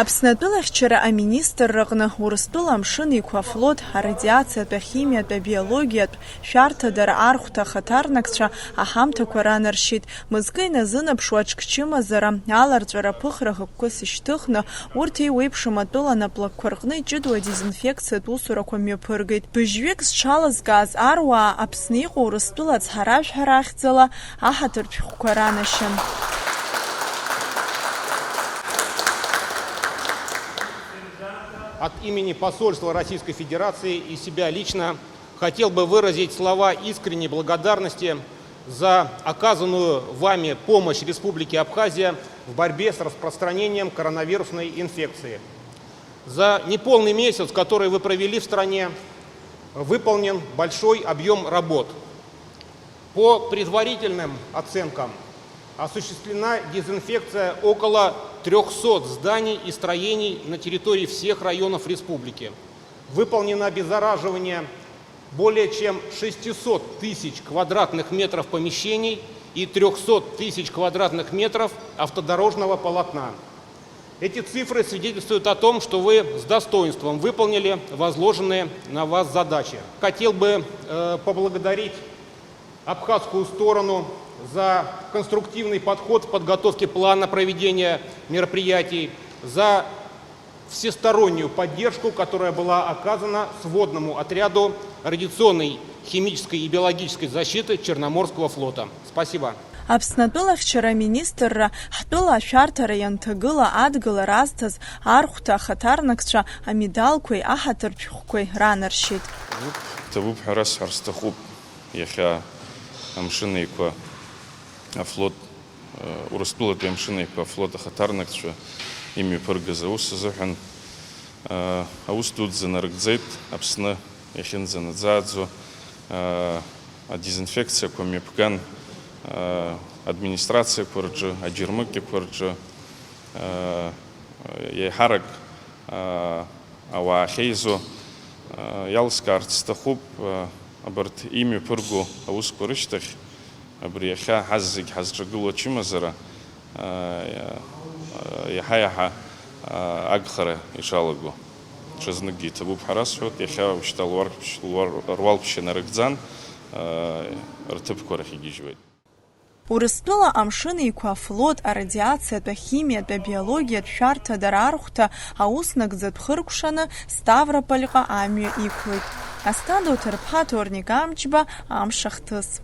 Аԥснатәылахьчара аминистр рҟны Урыстәыла амшын еиқәа афлот, арадиациатә, ахимиатә, абиологиатә, шәарҭадара архәҭа ахаҭарнакцәа аҳамҭақәа ранаршьит. Мызкы иназынаԥшуа аҽкчымазара, аларҵәара ԥыхра хықәкыс ишьҭыхны, урҭ еиуеиԥшым атәыла наплакқәа рҟны иҷыдоу адезинфекциатә усурақәа мҩаԥыргеит. Быжьҩык зҽалазкааз аруаа Аԥсны иҟоу Урыстәыла ацҳаражәҳәара ахьӡала аҳаҭыртә шәҟәқәа ранашьан. От имени посольства Российской Федерации и себя лично хотел бы выразить слова искренней благодарности за оказанную вами помощь Республике Абхазия в борьбе с распространением коронавирусной инфекции. За неполный месяц, который вы провели в стране, выполнен большой объем работ. По предварительным оценкам осуществлена дезинфекция около 300 зданий и строений на территории всех районов республики. Выполнено обеззараживание более чем 600 тысяч квадратных метров помещений и 300 тысяч квадратных метров автодорожного полотна. Эти цифры свидетельствуют о том, что вы с достоинством выполнили возложенные на вас задачи. Хотел бы поблагодарить абхазскую сторону за конструктивный подход в подготовке плана проведения мероприятий, за всестороннюю поддержку, которая была оказана сводному отряду радиационной, химической и биологической защиты Черноморского флота. Спасибо. Аԥснатәылахьчара аминистрра ҳтәыла ашәарҭара ианҭагыла адгыла разҭаз архәҭа ахаҭарнакцәа амедалқәеи аҳаҭыртә шәҟәқәеи ранаршьит. Ҭабуп ҳәа расҳәар сҭахуп иахьа амшын еиқәа афлот, Урыстәылатәи амшын еиқәа афлот ахаҭарнакцәа имҩаԥыргаз аус азыҳәан аус дуӡӡа нарыгӡеит Аԥсны иахьынӡанаӡааӡо адезинфекциақәа мҩаԥган администрациақәа рҿы, аџьырмыкьақәа рҿы еиҳарак ауаа ахьеизо иалскаарц сҭахуп абарҭ имҩаԥырго аусқәа рышьҭахь абри иахьа ҳаз зегь ҳазҿагыло ачымазара иаҳа-иаҳа агхара ишалаго ҽазныкгьы иҭабуп ҳәа расҳәоит, иахьа уажәшьҭа руалԥшьа нарыгӡан рҭыԥқәа рахь игьежьуеит. Урыстәыла амшын еиқәа афлот, арадиациатә, ахимиатә, абиологиатә, шәарҭадара архәҭа аус нагӡатә хыркәшаны Ставропольҟа амҩа иқәлеит. Асҭанда Уҭарԥҳа, Ҭорник Амҷба, Амш ахҭыс.